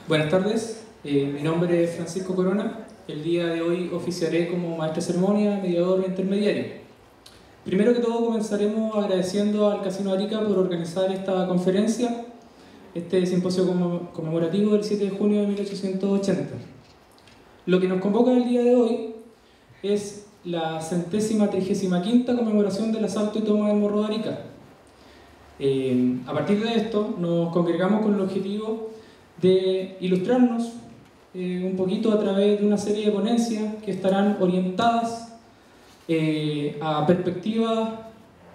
Buenas tardes, mi nombre es Francisco Corona. El día de hoy oficiaré como maestro de ceremonia, mediador e intermediario. Primero que todo comenzaremos agradeciendo al Casino Arica por organizar esta conferencia, este simposio conmemorativo del 7 de junio de 1880. Lo que nos convoca el día de hoy es la 135ª conmemoración del asalto y toma del Morro de Arica. A partir de esto nos congregamos con el objetivo de ilustrarnos un poquito a través de una serie de ponencias que estarán orientadas a perspectivas,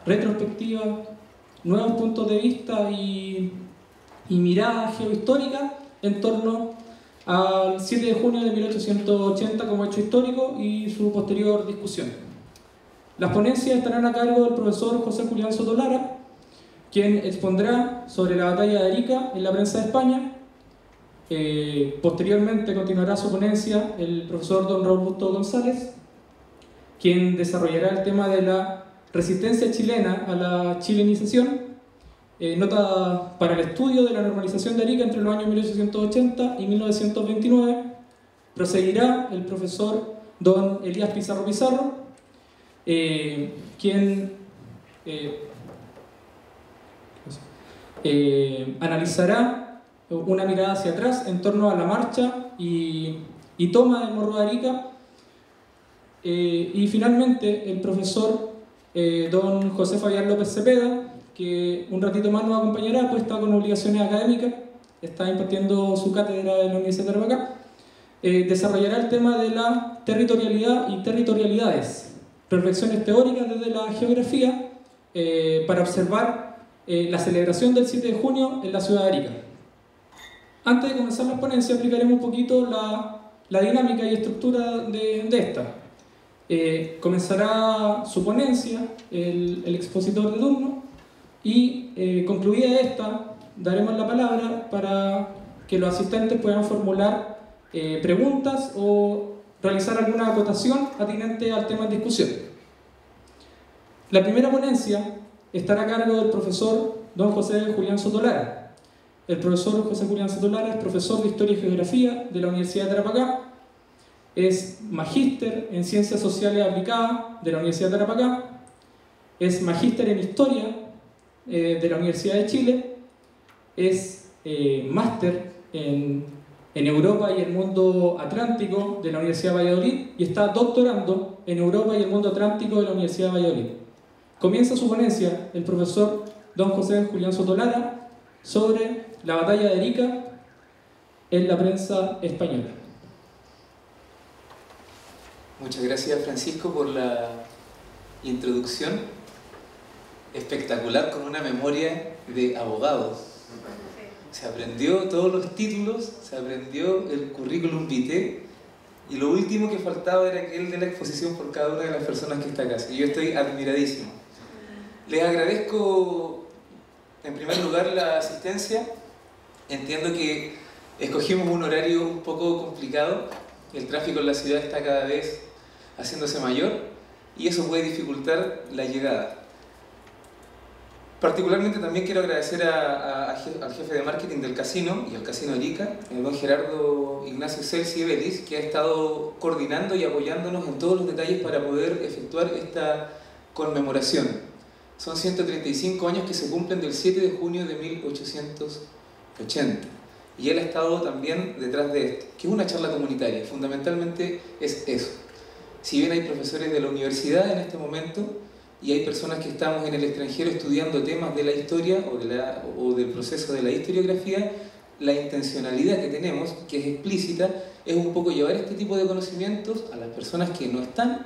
retrospectivas, nuevos puntos de vista y miradas geohistóricas en torno al 7 de junio de 1880 como hecho histórico y su posterior discusión. Las ponencias estarán a cargo del profesor José Julián Soto Lara, quien expondrá sobre la batalla de Arica en la prensa de España. Posteriormente continuará su ponencia el profesor don Raúl Busto González, quien desarrollará el tema de la resistencia chilena a la chilenización, nota para el estudio de la normalización de Arica entre los años 1880 y 1929. Proseguirá el profesor don Elías Pizarro Pizarro, quien analizará una mirada hacia atrás en torno a la marcha y toma del Morro de Arica. Y finalmente el profesor don José Fabián López Cepeda, que un ratito más nos acompañará, pues está con obligaciones académicas, está impartiendo su cátedra en la Universidad de Tarapacá. Desarrollará el tema de la territorialidad y territorialidades, reflexiones teóricas desde la geografía para observar la celebración del 7 de junio en la ciudad de Arica. Antes de comenzar la ponencia explicaremos un poquito la dinámica y estructura de esta. Comenzará su ponencia el expositor de turno y concluida esta daremos la palabra para que los asistentes puedan formular preguntas o realizar alguna acotación atinente al tema en discusión. La primera ponencia estará a cargo del profesor don José Julián Soto Lara. El profesor José Julián Soto Lara es profesor de Historia y Geografía de la Universidad de Tarapacá, es magíster en Ciencias Sociales Aplicadas de la Universidad de Tarapacá, es magíster en Historia de la Universidad de Chile, es máster en Europa y el mundo atlántico de la Universidad de Valladolid y está doctorando en Europa y el mundo atlántico de la Universidad de Valladolid. Comienza su ponencia el profesor don José Julián Soto Lara sobre la batalla de Arica en la prensa española. Muchas gracias, Francisco, por la introducción espectacular, con una memoria de abogado. Se aprendió todos los títulos, se aprendió el currículum vitae y lo último que faltaba era aquel de la exposición por cada una de las personas que está acá. Y yo estoy admiradísimo. Les agradezco en primer lugar la asistencia. Entiendo que escogimos un horario un poco complicado, el tráfico en la ciudad está cada vez haciéndose mayor y eso puede dificultar la llegada. Particularmente también quiero agradecer al jefe de marketing del casino y al Casino Arica, el don Gerardo Ignacio Celsi Vélez, que ha estado coordinando y apoyándonos en todos los detalles para poder efectuar esta conmemoración. Son 135 años que se cumplen del 7 de junio de 1880 y él ha estado también detrás de esto, que es una charla comunitaria, fundamentalmente es eso. Si bien hay profesores de la universidad en este momento y hay personas que estamos en el extranjero estudiando temas de la historia o del proceso de la historiografía, la intencionalidad que tenemos, que es explícita, es un poco llevar este tipo de conocimientos a las personas que no están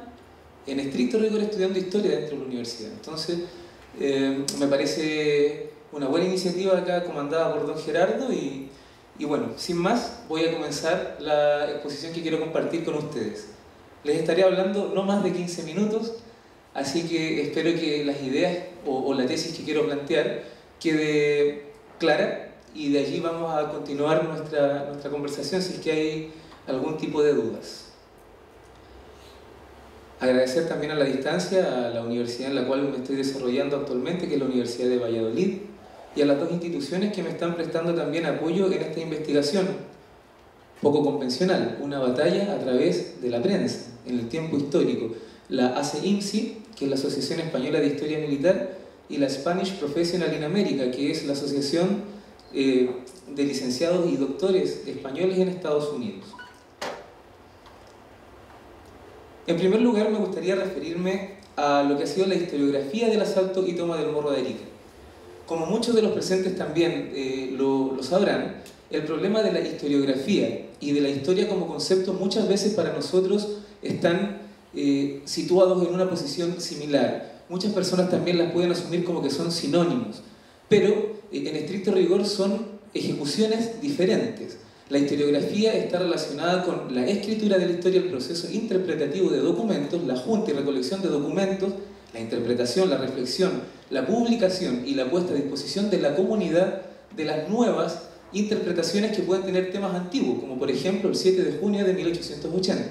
en estricto rigor estudiando historia dentro de la universidad. Entonces, me parece una buena iniciativa acá comandada por don Gerardo y bueno, sin más voy a comenzar la exposición que quiero compartir con ustedes. Les estaré hablando no más de 15 minutos, así que espero que las ideas o la tesis que quiero plantear quede clara y de allí vamos a continuar nuestra conversación si es que hay algún tipo de dudas. Agradecer también a la distancia a la universidad en la cual me estoy desarrollando actualmente, que es la Universidad de Valladolid, y a las dos instituciones que me están prestando también apoyo en esta investigación, poco convencional, una batalla a través de la prensa, en el tiempo histórico. La ACIMSI, que es la Asociación Española de Historia Militar, y la Spanish Professional in America, que es la Asociación de Licenciados y Doctores Españoles en Estados Unidos. En primer lugar, me gustaría referirme a lo que ha sido la historiografía del asalto y toma del Morro de Arica. Como muchos de los presentes también lo sabrán, el problema de la historiografía y de la historia como concepto muchas veces para nosotros están situados en una posición similar. Muchas personas también las pueden asumir como que son sinónimos, pero en estricto rigor son ejecuciones diferentes. La historiografía está relacionada con la escritura de la historia, el proceso interpretativo de documentos, la junta y recolección de documentos, la interpretación, la reflexión, la publicación y la puesta a disposición de la comunidad de las nuevas interpretaciones que pueden tener temas antiguos, como por ejemplo el 7 de junio de 1880.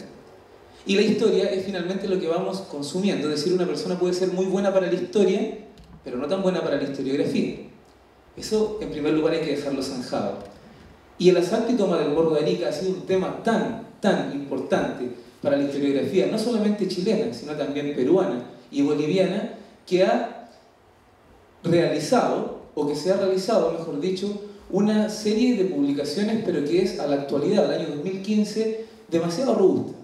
Y la historia es finalmente lo que vamos consumiendo, es decir, una persona puede ser muy buena para la historia, pero no tan buena para la historiografía. Eso en primer lugar hay que dejarlo zanjado. Y el asalto y toma del Morro de Arica ha sido un tema tan importante para la historiografía, no solamente chilena, sino también peruana y boliviana, que ha realizado, o que se ha realizado, mejor dicho, una serie de publicaciones, pero que es a la actualidad, al año 2015, demasiado robusta.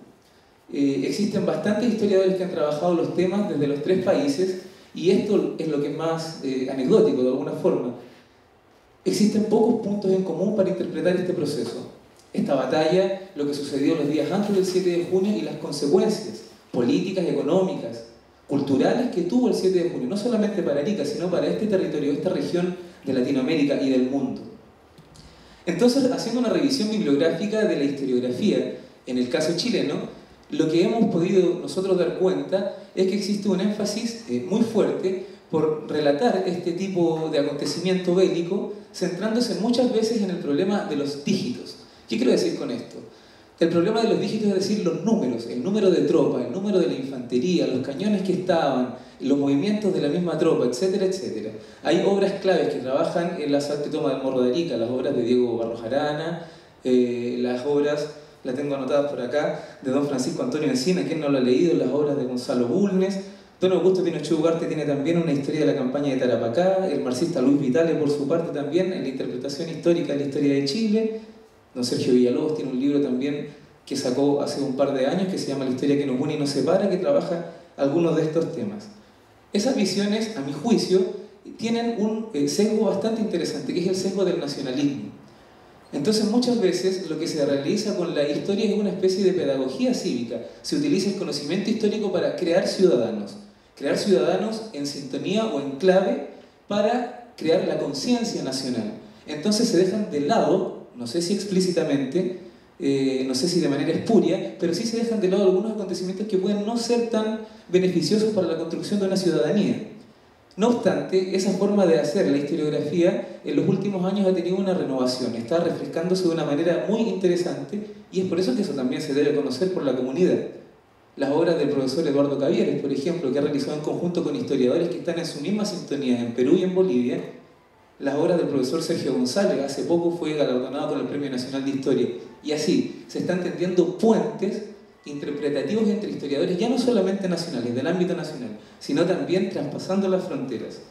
Existen bastantes historiadores que han trabajado los temas desde los tres países, y esto es lo que es más anecdótico de alguna forma. Existen pocos puntos en común para interpretar este proceso. Esta batalla, lo que sucedió los días antes del 7 de junio y las consecuencias políticas, económicas, culturales que tuvo el 7 de junio, no solamente para Arica, sino para este territorio, esta región de Latinoamérica y del mundo. Entonces, haciendo una revisión bibliográfica de la historiografía, en el caso chileno, lo que hemos podido nosotros dar cuenta es que existe un énfasis muy fuerte por relatar este tipo de acontecimiento bélico, centrándose muchas veces en el problema de los dígitos. ¿Qué quiero decir con esto? El problema de los dígitos es decir, los números, el número de tropa, el número de la infantería, los cañones que estaban, los movimientos de la misma tropa, etcétera, etcétera. Hay obras claves que trabajan en el asalto y toma del Morro de Arica, las obras de Diego Barros Arana, las obras, las tengo anotadas por acá, de don Francisco Antonio Encina, quien no lo ha leído, las obras de Gonzalo Bulnes. Don Augusto Pinochet Ugarte tiene también una historia de la campaña de Tarapacá, el marxista Luis Vitale por su parte también en la interpretación histórica de la historia de Chile. Don Sergio Villalobos tiene un libro también que sacó hace un par de años que se llama La historia que nos une y nos separa, que trabaja algunos de estos temas. Esas visiones, a mi juicio, tienen un sesgo bastante interesante, que es el sesgo del nacionalismo. Entonces muchas veces lo que se realiza con la historia es una especie de pedagogía cívica. Se utiliza el conocimiento histórico para crear ciudadanos en sintonía o en clave para crear la conciencia nacional. Entonces se dejan de lado, no sé si explícitamente, no sé si de manera espuria, pero sí se dejan de lado algunos acontecimientos que pueden no ser tan beneficiosos para la construcción de una ciudadanía. No obstante, esa forma de hacer la historiografía en los últimos años ha tenido una renovación, está refrescándose de una manera muy interesante, y es por eso que eso también se debe conocer por la comunidad. Las obras del profesor Eduardo Cavieres, por ejemplo, que ha realizado en conjunto con historiadores que están en su misma sintonía en Perú y en Bolivia. Las obras del profesor Sergio González, hace poco fue galardonado con el Premio Nacional de Historia. Y así, se están tendiendo puentes interpretativos entre historiadores, ya no solamente nacionales, del ámbito nacional, sino también traspasando las fronteras.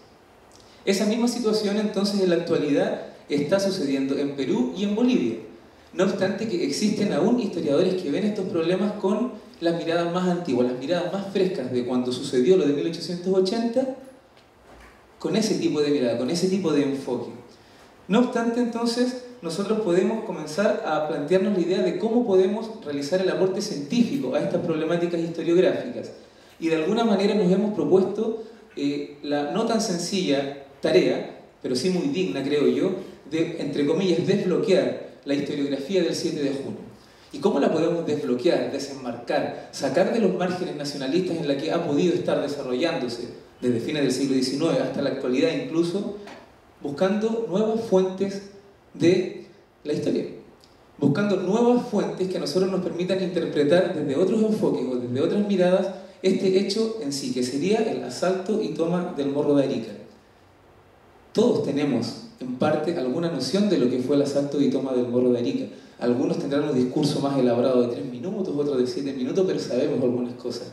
Esa misma situación, entonces, en la actualidad está sucediendo en Perú y en Bolivia. No obstante que existen aún historiadores que ven estos problemas con las miradas más antiguas, las miradas más frescas de cuando sucedió lo de 1880, con ese tipo de mirada, con ese tipo de enfoque. No obstante, entonces, nosotros podemos comenzar a plantearnos la idea de cómo podemos realizar el aporte científico a estas problemáticas historiográficas. Y de alguna manera nos hemos propuesto la no tan sencilla tarea, pero sí muy digna, creo yo, de, entre comillas, desbloquear la historiografía del 7 de junio. ¿Y cómo la podemos desbloquear, desenmarcar, sacar de los márgenes nacionalistas en la que ha podido estar desarrollándose desde fines del siglo XIX hasta la actualidad incluso, buscando nuevas fuentes de la historia? Buscando nuevas fuentes que a nosotros nos permitan interpretar desde otros enfoques o desde otras miradas este hecho en sí, que sería el asalto y toma del Morro de Arica. Todos tenemos, en parte, alguna noción de lo que fue el asalto y toma del Morro de Arica. Algunos tendrán un discurso más elaborado de 3 minutos, otros de 7 minutos, pero sabemos algunas cosas.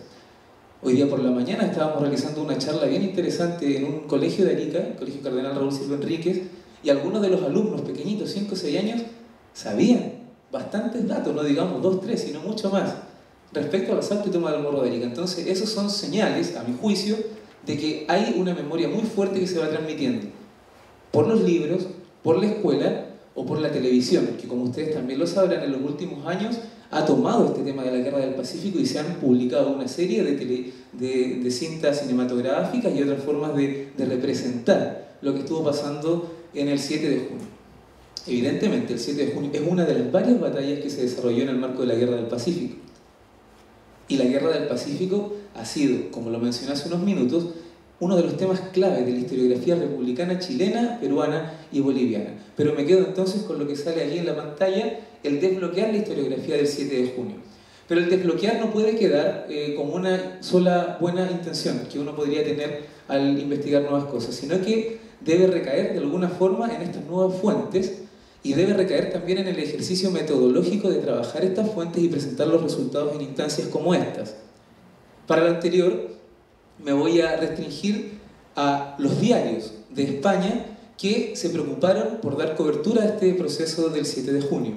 Hoy día por la mañana estábamos realizando una charla bien interesante en un colegio de Arica, el Colegio Cardenal Raúl Silva Enríquez, y algunos de los alumnos pequeñitos, 5 o 6 años, sabían bastantes datos, no digamos 2, 3, sino mucho más, respecto al asalto y toma del Morro de Arica. Entonces, esos son señales, a mi juicio, de que hay una memoria muy fuerte que se va transmitiendo por los libros, por la escuela o por la televisión, que como ustedes también lo sabrán, en los últimos años ha tomado este tema de la Guerra del Pacífico y se han publicado una serie de cintas cinematográficas y otras formas de representar lo que estuvo pasando en el 7 de junio. Evidentemente, el 7 de junio es una de las varias batallas que se desarrolló en el marco de la Guerra del Pacífico. Y la Guerra del Pacífico ha sido, como lo mencioné hace unos minutos, uno de los temas clave de la historiografía republicana chilena, peruana y boliviana. Pero me quedo entonces con lo que sale allí en la pantalla, el desbloquear la historiografía del 7 de junio. Pero el desbloquear no puede quedar como una sola buena intención que uno podría tener al investigar nuevas cosas, sino que debe recaer de alguna forma en estas nuevas fuentes y debe recaer también en el ejercicio metodológico de trabajar estas fuentes y presentar los resultados en instancias como estas. Para lo anterior, me voy a restringir a los diarios de España que se preocuparon por dar cobertura a este proceso del 7 de junio.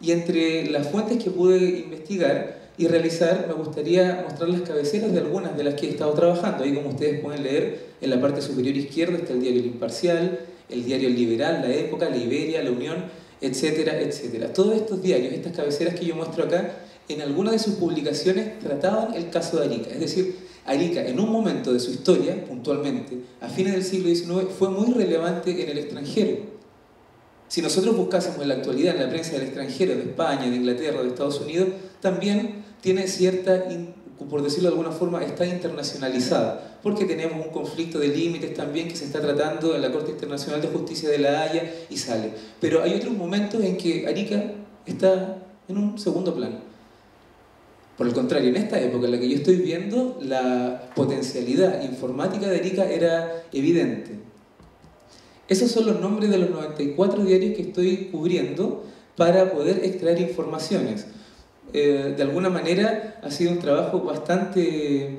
Y entre las fuentes que pude investigar y realizar, me gustaría mostrar las cabeceras de algunas de las que he estado trabajando. Ahí, como ustedes pueden leer, en la parte superior izquierda está el diario El Imparcial, el diario El Liberal, La Época, La Iberia, La Unión, etcétera, etcétera. Todos estos diarios, estas cabeceras que yo muestro acá, en alguna de sus publicaciones trataban el caso de Arica. Es decir, Arica, en un momento de su historia, puntualmente, a fines del siglo XIX, fue muy relevante en el extranjero. Si nosotros buscásemos en la actualidad en la prensa del extranjero, de España, de Inglaterra, de Estados Unidos, también tiene cierta, por decirlo de alguna forma, está internacionalizada, porque tenemos un conflicto de límites también que se está tratando en la Corte Internacional de Justicia de La Haya y sale. Pero hay otros momentos en que Arica está en un segundo plano. Por el contrario, en esta época en la que yo estoy viendo, la potencialidad informática de Arica era evidente. Esos son los nombres de los 94 diarios que estoy cubriendo para poder extraer informaciones. De alguna manera ha sido un trabajo bastante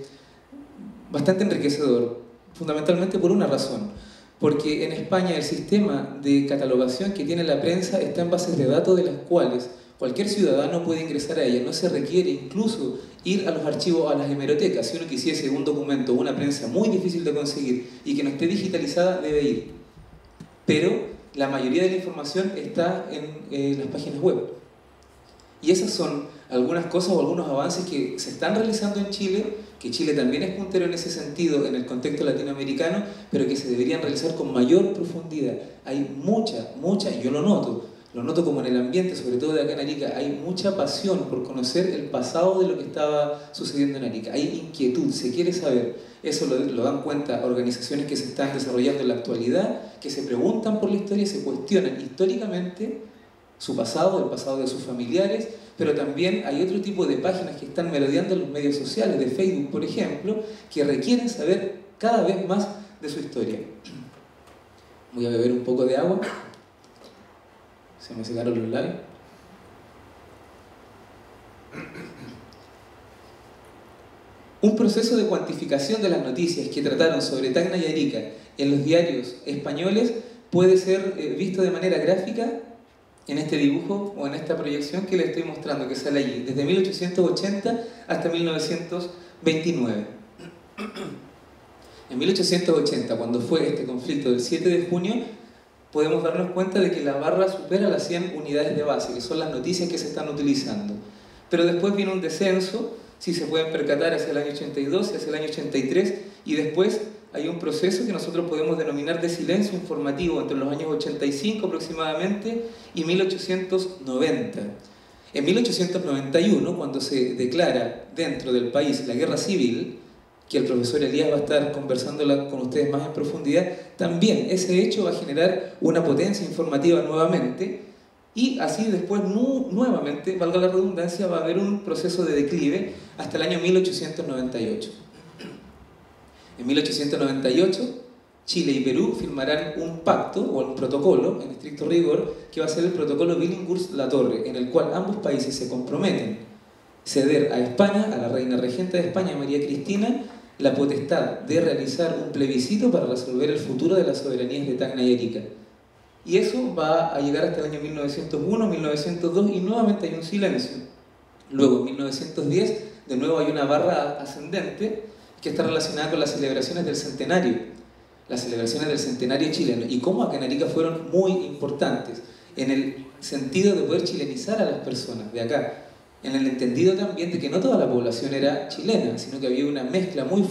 enriquecedor, fundamentalmente por una razón. Porque en España el sistema de catalogación que tiene la prensa está en bases de datos de las cuales cualquier ciudadano puede ingresar a ella. No se requiere incluso ir a los archivos, a las hemerotecas. Si uno quisiese un documento o una prensa muy difícil de conseguir y que no esté digitalizada, debe ir. Pero la mayoría de la información está en las páginas web. Y esas son algunas cosas o algunos avances que se están realizando en Chile, que Chile también es puntero en ese sentido en el contexto latinoamericano, pero que se deberían realizar con mayor profundidad. Hay mucha, y yo lo noto como en el ambiente, sobre todo de acá en Arica, hay mucha pasión por conocer el pasado de lo que estaba sucediendo en Arica. Hay inquietud, se quiere saber. Eso lo dan cuenta organizaciones que se están desarrollando en la actualidad, que se preguntan por la historia, se cuestionan históricamente su pasado, el pasado de sus familiares, pero también hay otro tipo de páginas que están merodeando en los medios sociales, de Facebook, por ejemplo, que requieren saber cada vez más de su historia. Voy a beber un poco de agua. Se me secaron los labios. Un proceso de cuantificación de las noticias que trataron sobre Tacna y Arica en los diarios españoles puede ser visto de manera gráfica en este dibujo o en esta proyección que les estoy mostrando, que sale allí, desde 1880 hasta 1929. En 1880, cuando fue este conflicto del 7 de junio, podemos darnos cuenta de que la barra supera las 100 unidades de base, que son las noticias que se están utilizando. Pero después viene un descenso, si se pueden percatar, hacia el año 82, hacia el año 83, y después hay un proceso que nosotros podemos denominar de silencio informativo entre los años 85 aproximadamente y 1890. En 1891, cuando se declara dentro del país la guerra civil, que el profesor Elías va a estar conversándola con ustedes más en profundidad, también ese hecho va a generar una potencia informativa nuevamente, y así después nuevamente, valga la redundancia, va a haber un proceso de declive hasta el año 1898. En 1898, Chile y Perú firmarán un pacto o un protocolo, en estricto rigor, que va a ser el protocolo Billinghurst-Latorre, en el cual ambos países se comprometen ceder a España, a la reina regente de España, María Cristina, la potestad de realizar un plebiscito para resolver el futuro de las soberanías de Tacna y Arica. Y eso va a llegar hasta el año 1901, 1902 y nuevamente hay un silencio. Luego, en 1910, de nuevo hay una barra ascendente que está relacionada con las celebraciones del centenario. Las celebraciones del centenario chileno y cómo acá en Arica fueron muy importantes en el sentido de poder chilenizar a las personas de acá, en el entendido también de que no toda la población era chilena, sino que había una mezcla muy